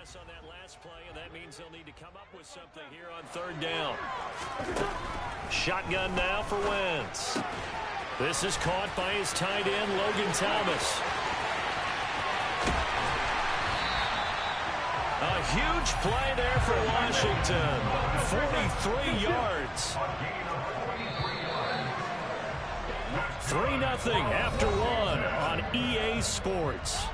On that last play, and that means they'll need to come up with something here on third down. Shotgun now for Wentz. This is caught by his tight end, Logan Thomas. A huge play there for Washington. 43 yards. 3-0 after one on EA Sports.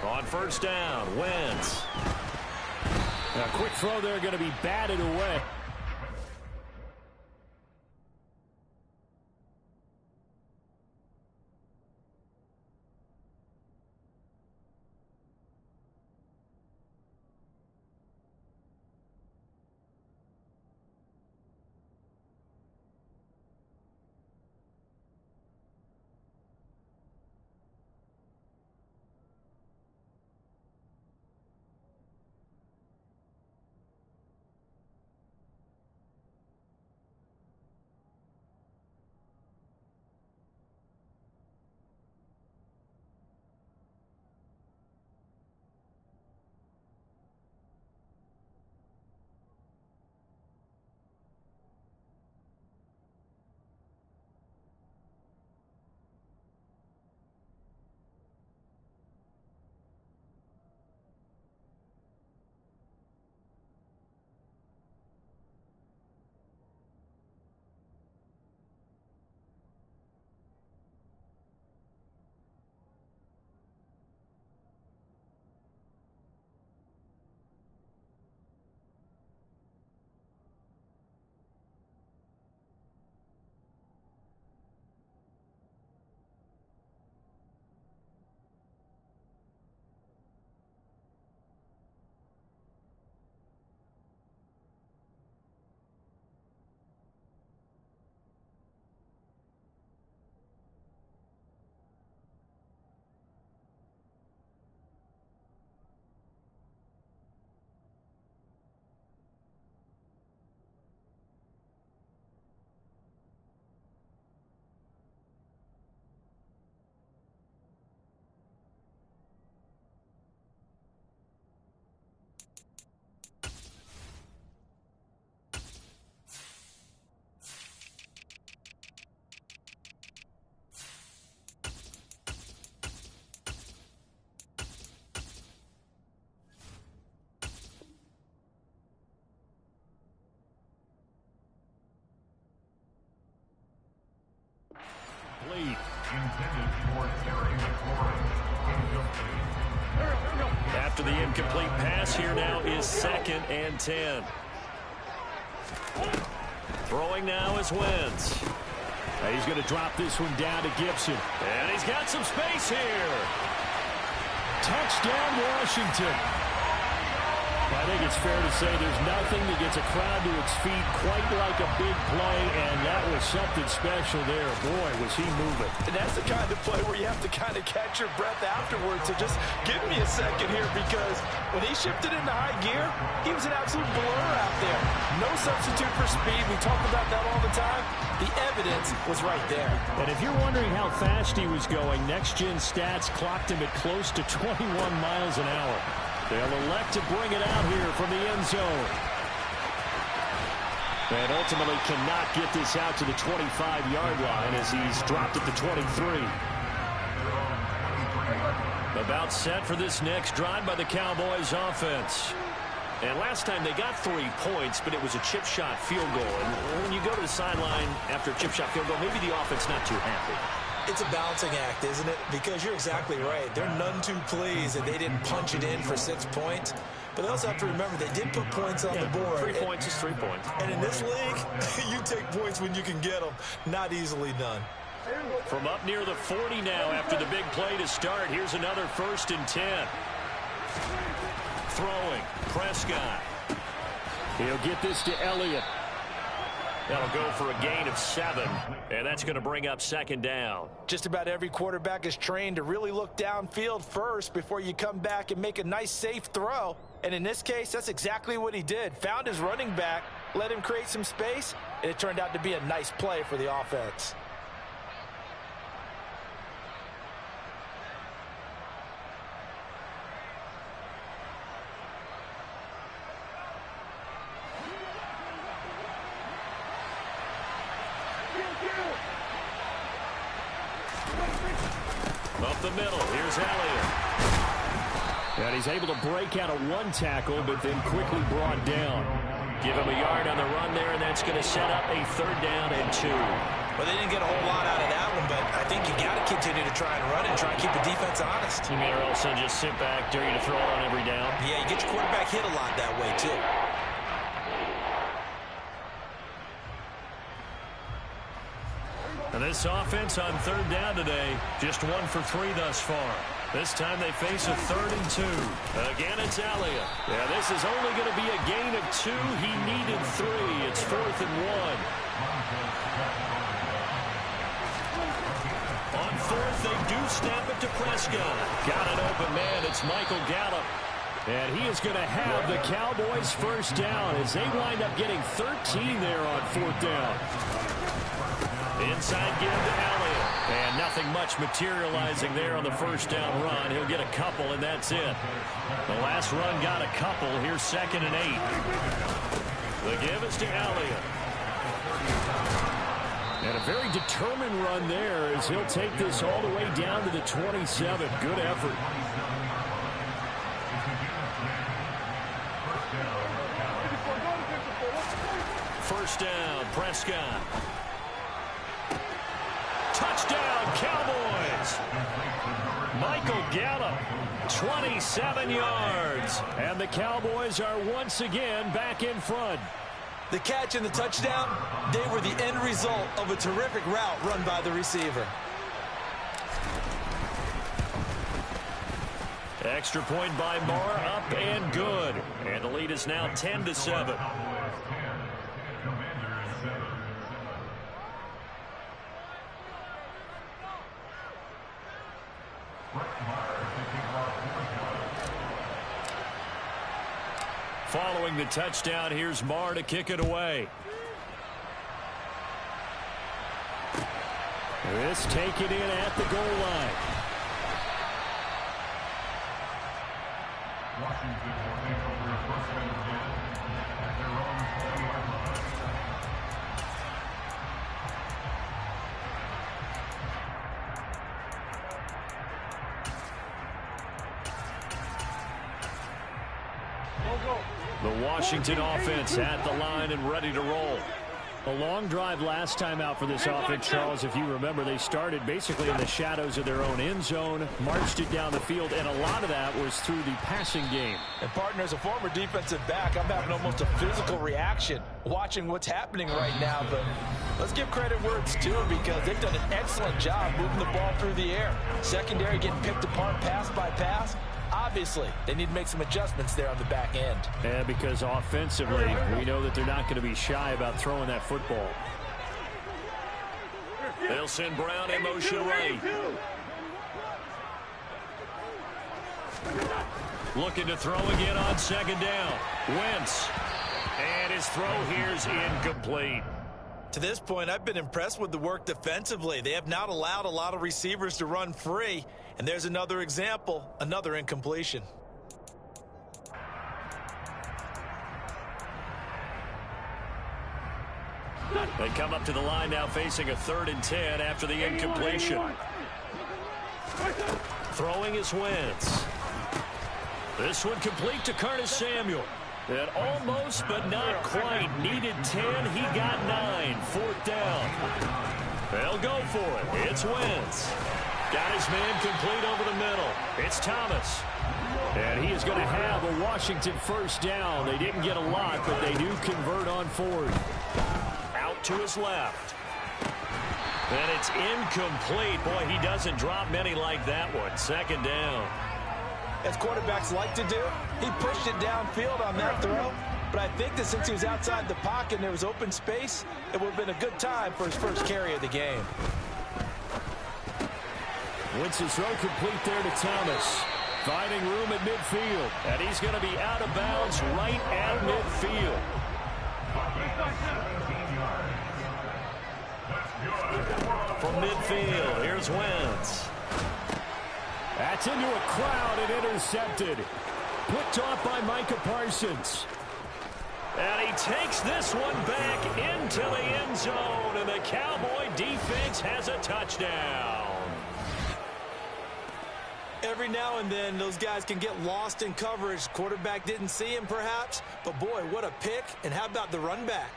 On first down, Wentz. A quick throw there, going to be batted away. Lead. After the incomplete pass, here now is 2nd and 10. Throwing now is Wentz. He's going to drop this one down to Gibson. And he's got some space here. Touchdown, Washington. I think it's fair to say there's nothing that gets a crowd to its feet quite like a big play, and that was something special there. Boy, was he moving. And that's the kind of play where you have to kind of catch your breath afterwards. So just give me a second here, because when he shifted into high gear, he was an absolute blur out there. No substitute for speed. We talk about that all the time. The evidence was right there. And if you're wondering how fast he was going, next-gen stats clocked him at close to 21 miles an hour. They'll elect to bring it out here from the end zone. And ultimately cannot get this out to the 25-yard line as he's dropped at the 23. About set for this next drive by the Cowboys offense. And last time they got 3 points, but it was a chip shot field goal. And when you go to the sideline after a chip shot field goal, maybe the offense not too happy. It's a balancing act, isn't it? Because you're exactly right. They're none too pleased that they didn't punch it in for 6 points. But they also have to remember they did put points on the board. 3 points is 3 points. And in this league, you take points when you can get them. Not easily done. From up near the 40 now after the big play to start. Here's another 1st and 10. Throwing. Prescott. He'll get this to Elliott. That'll go for a gain of 7, and that's going to bring up second down. Just about every quarterback is trained to really look downfield first before you come back and make a nice, safe throw. And in this case, that's exactly what he did. Found his running back, let him create some space, and it turned out to be a nice play for the offense. Up the middle, here's Elliott. And he's able to break out of one tackle, but then quickly brought down. Give him a yard on the run there, and that's going to set up a 3rd down and 2. Well, they didn't get a whole lot out of that one, but I think you got to continue to try and run and try and keep the defense honest. You mean, or else they'll just sit back, dare you to throw it on every down? Yeah, you get your quarterback hit a lot that way, too. And this offense on 3rd down today, just 1 for 3 thus far. This time they face a 3rd and 2. Again, it's Elliott. Yeah, this is only going to be a gain of 2. He needed 3. It's 4th and 1. On 4th, they do snap it to Prescott. Got an open man. It's Michael Gallup. And he is going to have the Cowboys' 1st down as they wind up getting 13 there on 4th down. Inside give to Elliott. And nothing much materializing there on the 1st down run. He'll get a couple, and that's it. The last run got a couple. Here's 2nd and 8. The give is to Elliott. And a very determined run there as he'll take this all the way down to the 27. Good effort. First down, Prescott. Touchdown, Cowboys. Michael Gallup, 27 yards. And the Cowboys are once again back in front. The catch and the touchdown, they were the end result of a terrific route run by the receiver. Extra point by Marr, up and good. And the lead is now 10-7. Following the touchdown, here's Marr to kick it away. This taken in at the goal line. Washington will take over 1st and 10 at their own 20-yard line. The Washington offense at the line and ready to roll. A long drive last time out for this offense, Charles. If you remember, they started basically in the shadows of their own end zone, marched it down the field, and a lot of that was through the passing game. And partner, as a former defensive back, I'm having almost a physical reaction watching what's happening right now. But let's give credit where it's due because they've done an excellent job moving the ball through the air. Secondary getting picked apart pass by pass. Obviously, they need to make some adjustments there on the back end. Yeah, because offensively, we know that they're not going to be shy about throwing that football. They'll send Brown in motion right. Looking to throw again on 2nd down. Wentz. And his throw here's incomplete. To this point, I've been impressed with the work defensively. They have not allowed a lot of receivers to run free. And there's another example, another incompletion. They come up to the line now facing a 3rd and 10 after the incompletion. Throwing is Wentz. This one complete to Curtis Samuel. That almost but not quite needed 10. He got 9. 4th down. They'll go for it. It's Wentz. Got his man complete over the middle. It's Thomas. And he is going to have a Washington 1st down. They didn't get a lot, but they do convert on 4th. Out to his left. And it's incomplete. Boy, he doesn't drop many like that one. 2nd down. As quarterbacks like to do, he pushed it downfield on that throw. but I think that since he was outside the pocket and there was open space, it would have been a good time for his first carry of the game. Wins his throw complete there to Thomas. Finding room at midfield. And he's going to be out of bounds right at midfield. From midfield, here's Wentz. That's into a crowd and intercepted. Picked off by Micah Parsons. And he takes this one back into the end zone. And the Cowboy defense has a touchdown. Every now and then, those guys can get lost in coverage. Quarterback didn't see him, perhaps. But, boy, what a pick. And how about the run back?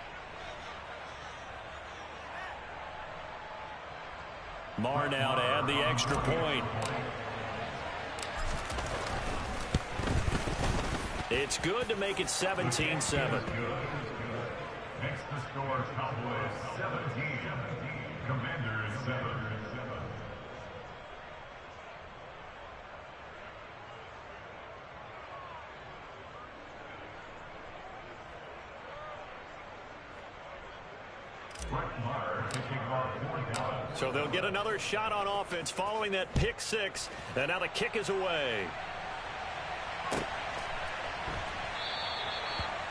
Marr now to add the extra point. It's good to make it 17-7. Next to score, Cowboys 17, Commanders 7. So they'll get another shot on offense following that pick six. And now the kick is away.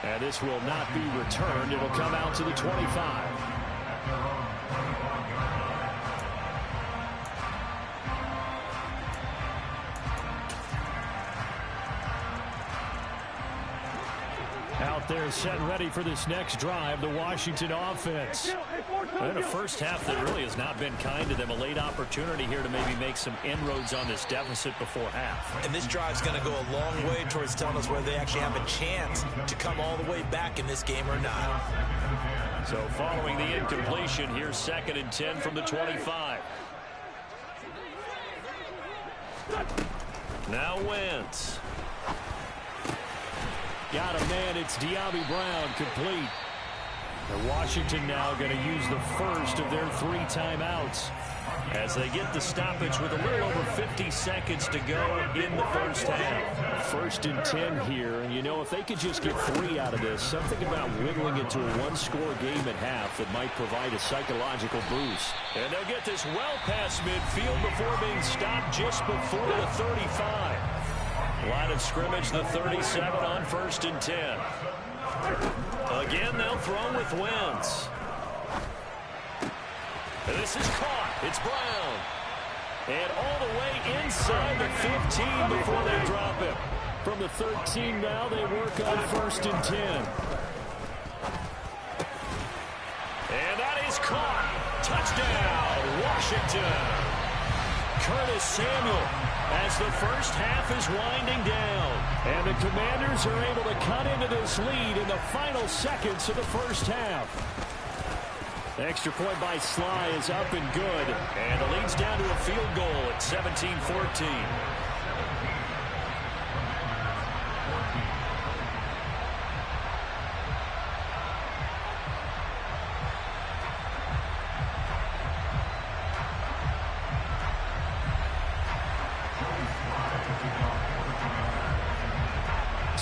And this will not be returned. It'll come out to the 25. Out there set and ready for this next drive, the Washington offense. In a first half that really has not been kind to them. A late opportunity here to maybe make some inroads on this deficit before half. And this drive's going to go a long way towards telling us whether they actually have a chance to come all the way back in this game or not. So following the incompletion, here's 2nd and 10 from the 25. Now Wentz. Got a man, it's De'Ami Brown, complete. And Washington now going to use the first of their 3 timeouts as they get the stoppage with a little over 50 seconds to go in the first half. 1st and 10 here, and you know, if they could just get 3 out of this, something about whittling it to a 1-score game at half that might provide a psychological boost. And they'll get this well past midfield before being stopped just before the 35. Line of scrimmage, the 37 on 1st and 10. Again, they'll throw with Wentz. And this is caught. It's Brown. And all the way inside the 15 before they drop him. From the 13 now, they work on 1st and 10. And that is caught. Touchdown, Washington. Curtis Samuel as the first half is winding down. And the Commanders are able to cut into this lead in the final seconds of the first half. The extra point by Sly is up and good. And it leads down to a field goal at 17-14.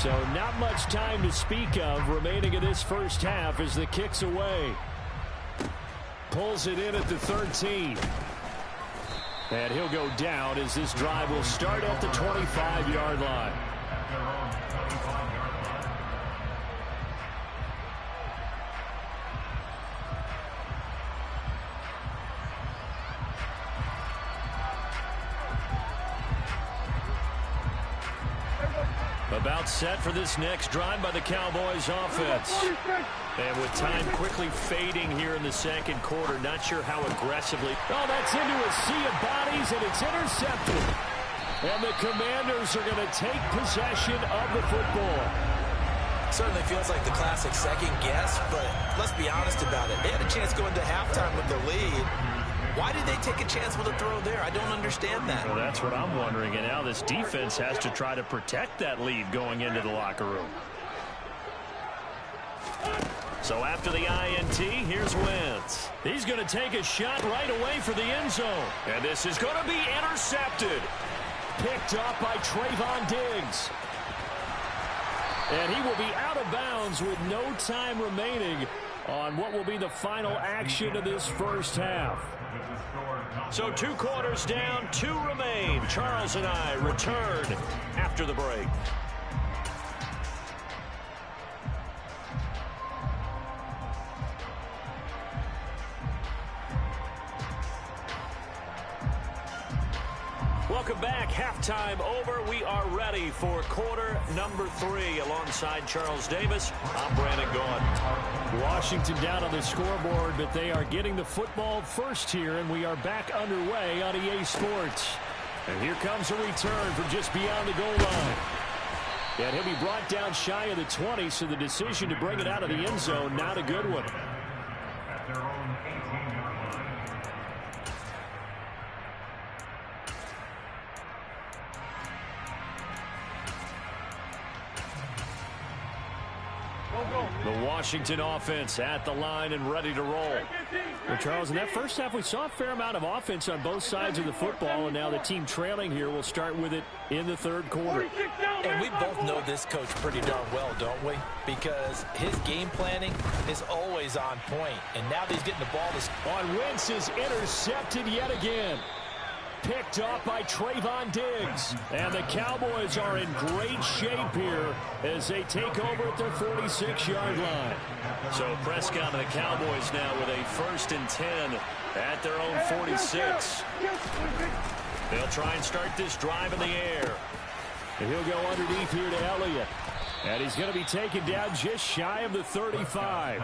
So not much time to speak of remaining in this first half as the kick's away. Pulls it in at the 13. And he'll go down as this drive will start at the 25-yard line. About set for this next drive by the Cowboys offense. And with time quickly fading here in the second quarter, not sure how aggressively. Oh, that's into a sea of bodies, and it's intercepted. And the Commanders are going to take possession of the football. Certainly feels like the classic second guess, but let's be honest about it. They had a chance going to halftime with the lead. Why did they take a chance with a throw there? I don't understand that. Well, that's what I'm wondering. And now this defense has to try to protect that lead going into the locker room. So after the INT, here's Wentz. He's going to take a shot right away for the end zone. And this is going to be intercepted. Picked up by Trayvon Diggs. And he will be out of bounds with no time remaining on what will be the final action of this first half. So 2 quarters down, 2 remain. Charles and I return after the break. Welcome back. Halftime over. We are ready for quarter number 3. Alongside Charles Davis, I'm Brandon Gaudin. Washington down on the scoreboard, but they are getting the football first here, and we are back underway on EA Sports. And here comes a return from just beyond the goal line. And he'll be brought down shy of the 20, so the decision to bring it out of the end zone, not a good one. At their own 18-yard line. The Washington offense at the line and ready to roll. Well, Charles, in that first half, we saw a fair amount of offense on both sides of the football, and now the team trailing here will start with it in the third quarter. And we both know this coach pretty darn well, don't we? Because his game planning is always on point. And now that he's getting the ball on Wentz is intercepted yet again. Picked off by Trayvon Diggs. And the Cowboys are in great shape here as they take over at their 46-yard line. So Prescott and the Cowboys now with a 1st and 10 at their own 46. They'll try and start this drive in the air. And he'll go underneath here to Elliott. And he's going to be taken down just shy of the 35.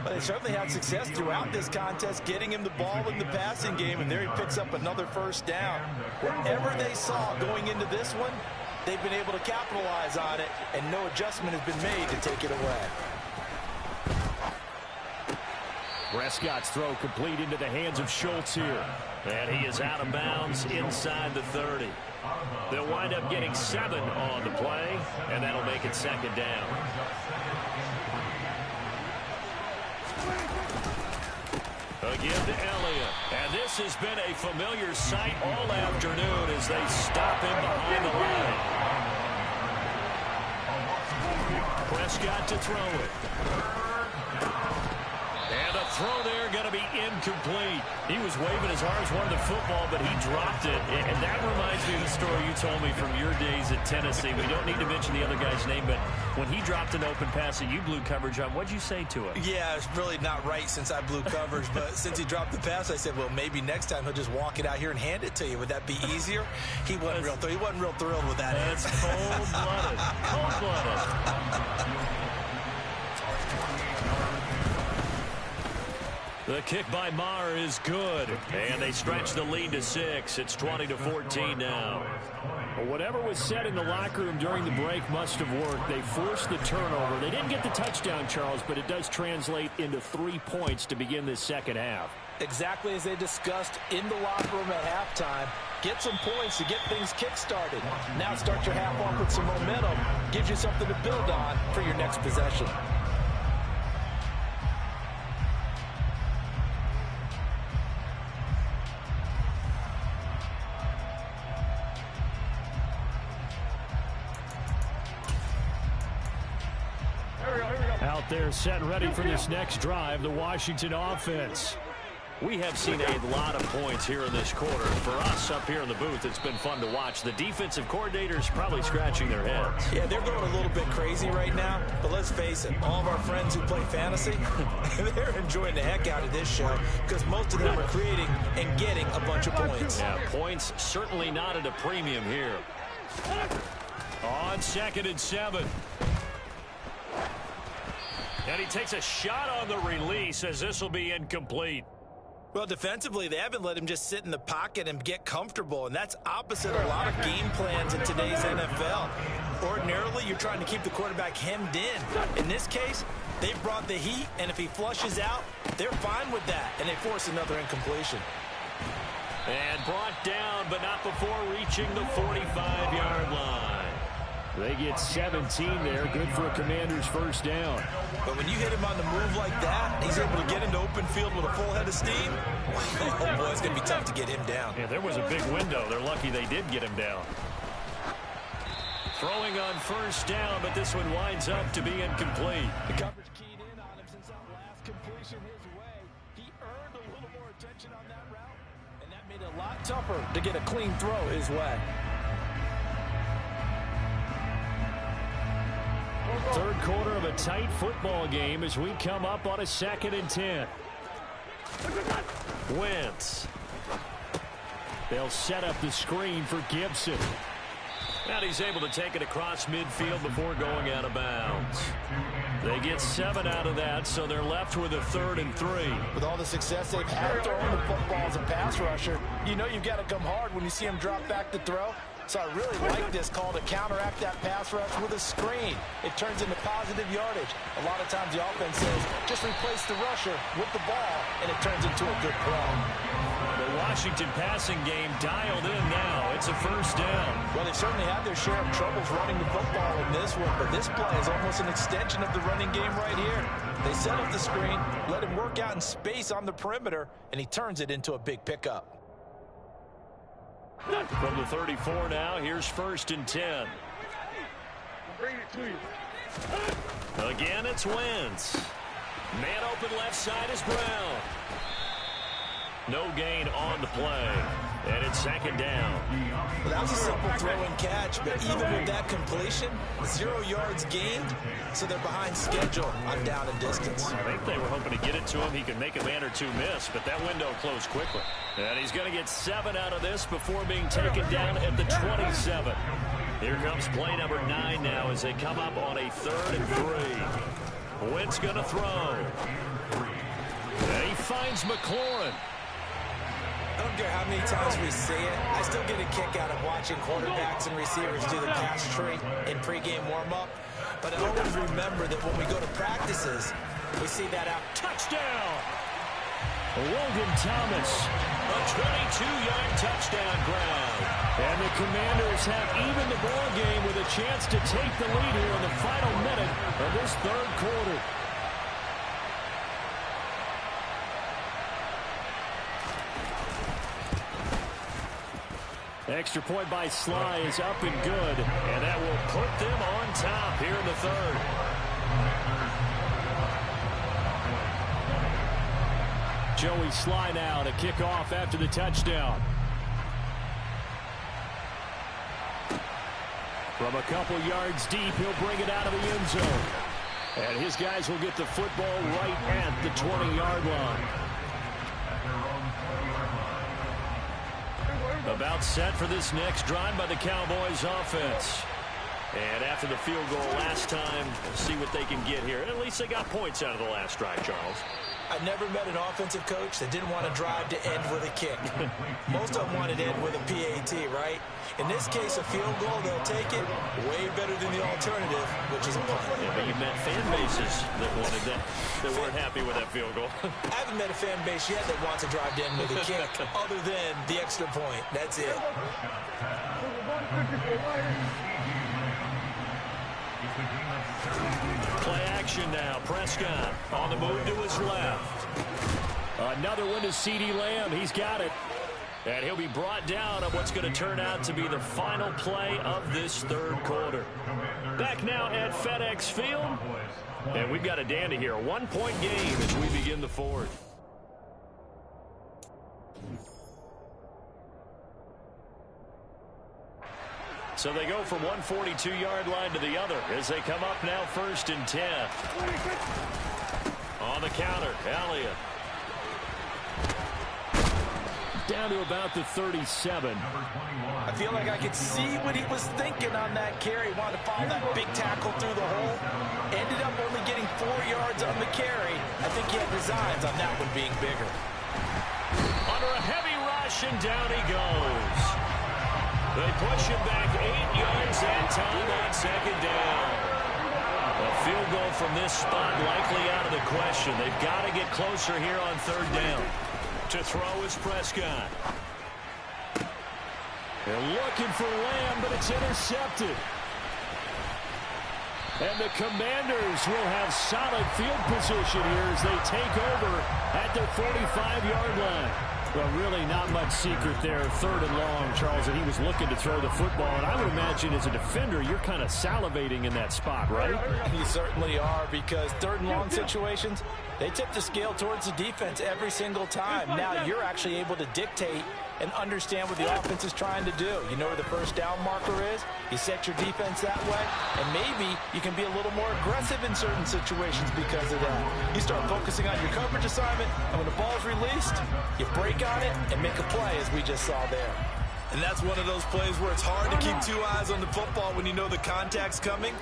But they certainly had success throughout this contest, getting him the ball in the passing game, and there he picks up another 1st down. Whatever they saw going into this one, they've been able to capitalize on it, and no adjustment has been made to take it away. Prescott's throw complete into the hands of Schultz here. And he is out of bounds inside the 30. They'll wind up getting 7 on the play, and that'll make it 2nd down. Again to Elliott. And this has been a familiar sight all afternoon as they stop him behind the line. Prescott to throw it. And a throw there going to be incomplete. He was waving his arms, wanted the football, but he dropped it. And that reminds me of the story you told me from your days at Tennessee. We don't need to mention the other guy's name, but when he dropped an open pass and you blew coverage on, what'd you say to him? Yeah, it's really not right since I blew coverage, but since he dropped the pass, I said, well, maybe next time he'll just walk it out here and hand it to you. Would that be easier? He wasn't real thrilled with that. That's cold-blooded. Cold-blooded. The kick by Maher is good, and they stretch the lead to 6. It's 20-14 now. Well, whatever was said in the locker room during the break must have worked. They forced the turnover. They didn't get the touchdown, Charles, but it does translate into 3 points to begin this second half. Exactly as they discussed in the locker room at halftime. Get some points to get things kick-started. Now start your half off with some momentum. Gives you something to build on for your next possession. Out there set and ready for this next drive, the Washington offense. We have seen a lot of points here in this quarter. For us up here in the booth, it's been fun to watch. The defensive coordinators probably scratching their heads. Yeah, they're going a little bit crazy right now. But let's face it, all of our friends who play fantasy, they're enjoying the heck out of this show because most of them are creating and getting a bunch of points. Yeah, points certainly not at a premium here. On 2nd and 7. And he takes a shot on the release as this will be incomplete. Well, defensively, they haven't let him just sit in the pocket and get comfortable, and that's opposite a lot of game plans in today's NFL. Ordinarily, you're trying to keep the quarterback hemmed in. In this case, they've brought the heat, and if he flushes out, they're fine with that, and they force another incompletion. And brought down, but not before reaching the 45-yard line. They get 17 there. Good for a Commander's 1st down. But when you hit him on the move like that, he's able to get into open field with a full head of steam. Oh, boy, it's going to be tough to get him down. Yeah, there was a big window. They're lucky they did get him down. Throwing on first down, but this one winds up to be incomplete. The coverage keyed in on him since that last completion his way. He earned a little more attention on that route, and that made it a lot tougher to get a clean throw his way. Third quarter of a tight football game as we come up on a 2nd and 10. Wentz. They'll set up the screen for Gibson. And he's able to take it across midfield before going out of bounds. They get 7 out of that, so they're left with a 3rd and 3. With all the success they've had throwing the football as a pass rusher, you know you've got to come hard when you see him drop back to throw. So I really like this call to counteract that pass rush with a screen. It turns into positive yardage. A lot of times the offense says, just replace the rusher with the ball, and it turns into a good play. The Washington passing game dialed in now. It's a first down. Well, they certainly had their share of troubles running the football in this one, but this play is almost an extension of the running game right here. They set up the screen, let him work out in space on the perimeter, and he turns it into a big pickup. From the 34 now, here's 1st and 10. Bring it to you. Again, it's Wentz. Man open left side is Brown. No gain on the play. And it's 2nd down. Well, that was a simple throw and catch, but even with that completion, 0 yards gained, so they're behind schedule on down and distance. I think they were hoping to get it to him. He could make a man or two miss, but that window closed quickly. And he's going to get 7 out of this before being taken down at the 27. Here comes play number 9 now as they come up on a 3rd and 3. Wentz going to throw. And he finds McLaurin. I don't care how many times we see it. I still get a kick out of watching quarterbacks and receivers do the pass tree in pregame warm-up. But I always remember that when we go to practices, we see that out. Touchdown! Logan Thomas, a 22-yard touchdown grab. And the Commanders have even the ball game with a chance to take the lead here in the final minute of this 3rd quarter. Extra point by Sly is up and good, and that will put them on top here in the 3rd. Joey Sly now to kick off after the touchdown. From a couple yards deep, he'll bring it out of the end zone. And his guys will get the football right at the 20-yard line. About set for this next drive by the Cowboys offense. And after the field goal last time, see what they can get here. At least they got points out of the last drive, Charles. I've never met an offensive coach that didn't want to drive to end with a kick. Most of them wanted to end with a PAT, right? In this case, a field goal, they'll take it way better than the alternative, which is a punt. Yeah, but you met fan bases that wanted that weren't happy with that field goal. I haven't met a fan base yet that wants to drive to end with a kick other than the extra point. That's it. Play action now. Prescott on the move to his left. Another one to CeeDee Lamb. He's got it. And he'll be brought down on what's going to turn out to be the final play of this 3rd quarter. Back now at FedEx Field. And we've got a dandy here. A 1-point game as we begin the 4th. So they go from one 42-yard line to the other as they come up now 1st and 10. On the counter, Elliott. Down to about the 37. I feel like I could see what he was thinking on that carry. Wanted to follow that big tackle through the hole. Ended up only getting 4 yards on the carry. I think he had designs on that one being bigger. Under a heavy rush, and down he goes. They push him back 8 yards that time on 2nd down. A field goal from this spot likely out of the question. They've got to get closer here on 3rd down. To throw is Prescott. They're looking for Lamb, but it's intercepted. And the Commanders will have solid field position here as they take over at their 45-yard line. Well, really not much secret there. 3rd and long, Charles, and he was looking to throw the football. And I would imagine as a defender, you're kind of salivating in that spot, right? You certainly are, because 3rd and long situations, they tip the scale towards the defense every single time. Now you're actually able to dictate and understand what the offense is trying to do. You know where the first down marker is. You set your defense that way, and maybe you can be a little more aggressive in certain situations because of that. You start focusing on your coverage assignment, and when the ball's released, you break on it and make a play, as we just saw there. And that's one of those plays where it's hard to keep 2 eyes on the football when you know the contact's coming,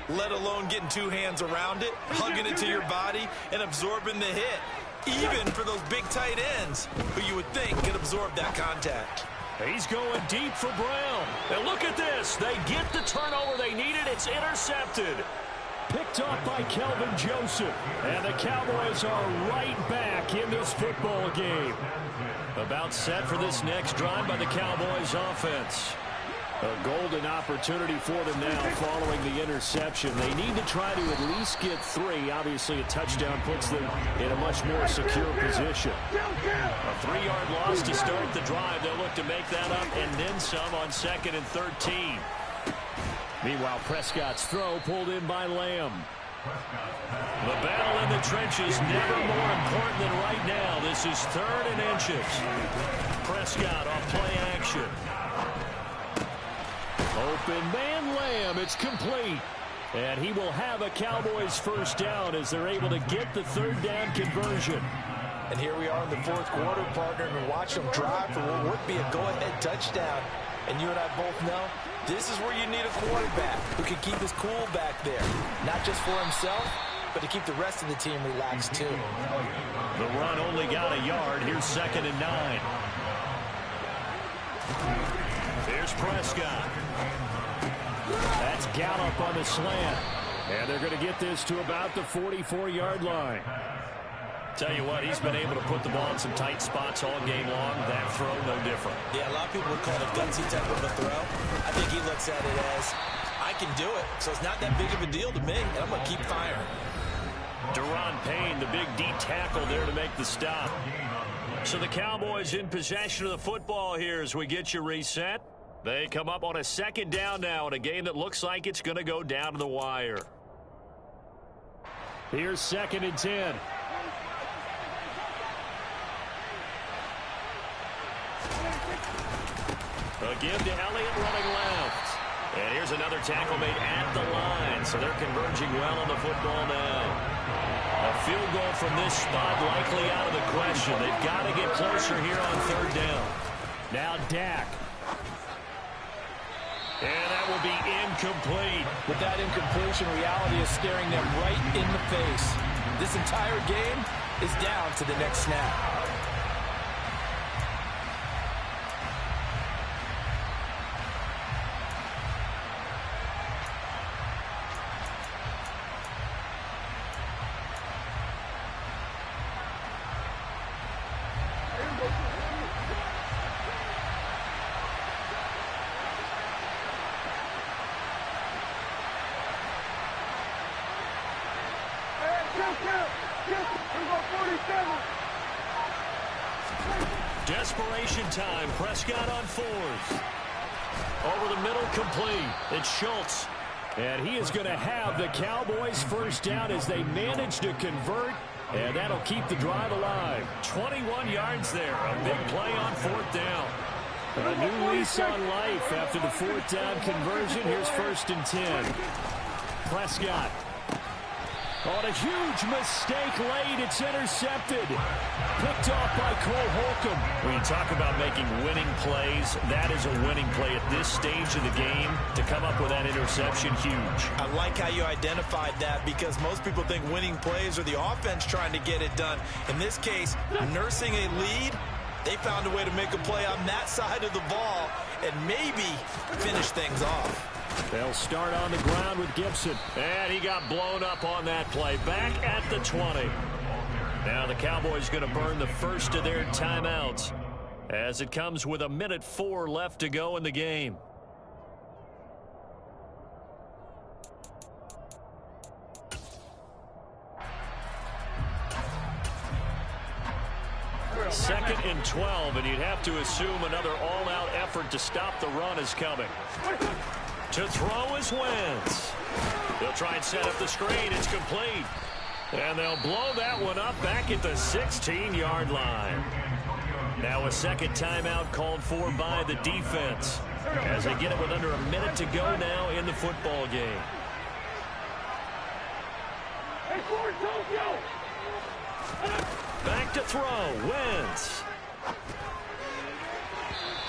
let alone getting 2 hands around it, hugging it to your body, and absorbing the hit. Even for those big tight ends who you would think could absorb that contact. He's going deep for Brown. And look at this. They get the turnover they needed. It's intercepted. Picked off by Kelvin Joseph. And the Cowboys are right back in this football game. About set for this next drive by the Cowboys offense. A golden opportunity for them now following the interception. They need to try to at least get 3. Obviously, a touchdown puts them in a much more secure position. A 3-yard loss to start the drive. They'll look to make that up and then some on 2nd and 13. Meanwhile, Prescott's throw pulled in by Lamb. The battle in the trenches never more important than right now. This is 3rd and inches. Prescott off play action. Open man Lamb. It's complete. And he will have a Cowboys first down as they're able to get the 3rd down conversion. And here we are in the 4th quarter, partner, and watch them drive for what would be a go-ahead touchdown. And you and I both know this is where you need a quarterback who can keep his cool back there. Not just for himself, but to keep the rest of the team relaxed too. The run only got a yard. Here's 2nd and 9. Here's Prescott. That's Gallup on the slant. And they're going to get this to about the 44-yard line. Tell you what, he's been able to put the ball in some tight spots all game long. That throw, no different. Yeah, a lot of people would call it a gutsy type of a throw. I think he looks at it as, I can do it, so it's not that big of a deal to me, and I'm going to keep firing. Deron Payne, the big D tackle there to make the stop. So the Cowboys in possession of the football here as we get you reset. They come up on a 2nd down now in a game that looks like it's going to go down to the wire. Here's 2nd and 10. A give to Elliott running left. And here's another tackle made at the line. So they're converging well on the football now. A field goal from this spot likely out of the question. They've got to get closer here on 3rd down. Now Dak. And that will be incomplete. With that incompletion, reality is staring them right in the face. This entire game is down to the next snap. Desperation time. Prescott on 4th. Over the middle, complete. It's Schultz. And he is going to have the Cowboys first down as they manage to convert. And that'll keep the drive alive. 21 yards there. A big play on 4th down. A new lease on life after the 4th down conversion. Here's 1st and 10. Prescott. On a huge mistake late, it's intercepted. Picked off by Cole Holcomb. When you talk about making winning plays, that is a winning play at this stage of the game. To come up with that interception, huge. I like how you identified that, because most people think winning plays are the offense trying to get it done. In this case, nursing a lead, they found a way to make a play on that side of the ball and maybe finish things off. They'll start on the ground with Gibson. And he got blown up on that play. Back at the 20. Now the Cowboys going to burn the first of their timeouts as it comes with 1:04 left to go in the game. 2nd and 12, and you'd have to assume another all-out effort to stop the run is coming. To throw is Wentz. They'll try and set up the screen. It's complete. And they'll blow that one up back at the 16-yard line. Now a second timeout called for by the defense as they get it with under a minute to go now in the football game. Back to throw. Wentz.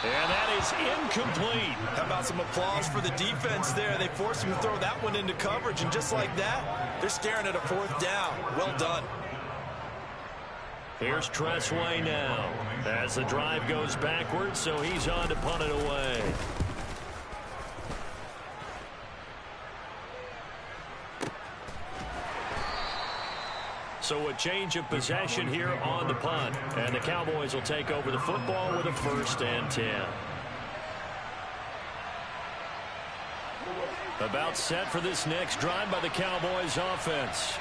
And that is incomplete. How about some applause for the defense there? They forced him to throw that one into coverage, and just like that, they're staring at a 4th down. Well done. Here's Tressway now as the drive goes backwards, so he's on to punt it away. So a change of possession here on the punt. And the Cowboys will take over the football with a 1st and 10. About set for this next drive by the Cowboys offense.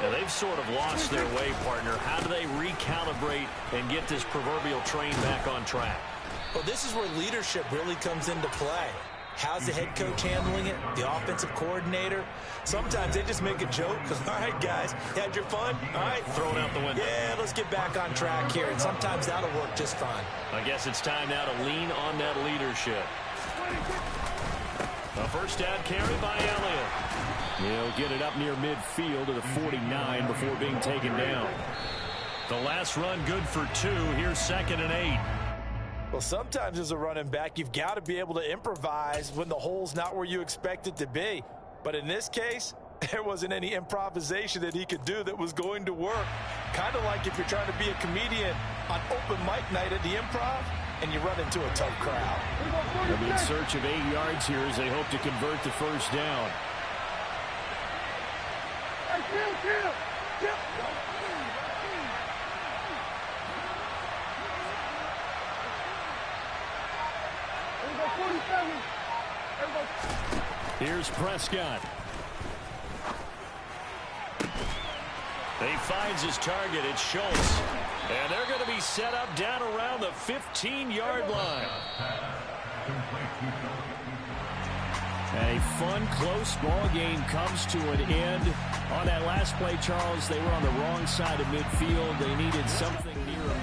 Now they've sort of lost their way, partner. How do they recalibrate and get this proverbial train back on track? Well, this is where leadership really comes into play. How's the head coach handling it? The offensive coordinator? Sometimes they just make a joke. All right, guys, had your fun? All right. Throw it out the window. Yeah, let's get back on track here. And sometimes that'll work just fine. I guess it's time now to lean on that leadership. A 1st down carry by Elliott. He'll get it up near midfield to the 49 before being taken down. The last run good for 2. Here's 2nd and 8. Well, sometimes as a running back, you've got to be able to improvise when the hole's not where you expect it to be. But in this case, there wasn't any improvisation that he could do that was going to work. Kind of like if you're trying to be a comedian on open mic night at the Improv and you run into a tough crowd. They'll be in search of 8 yards here as they hope to convert the 1st down. Here's Prescott. He finds his target. It's Schultz. And they're going to be set up down around the 15-yard line. A fun, close ball game comes to an end. On that last play, Charles, they were on the wrong side of midfield. They needed something near a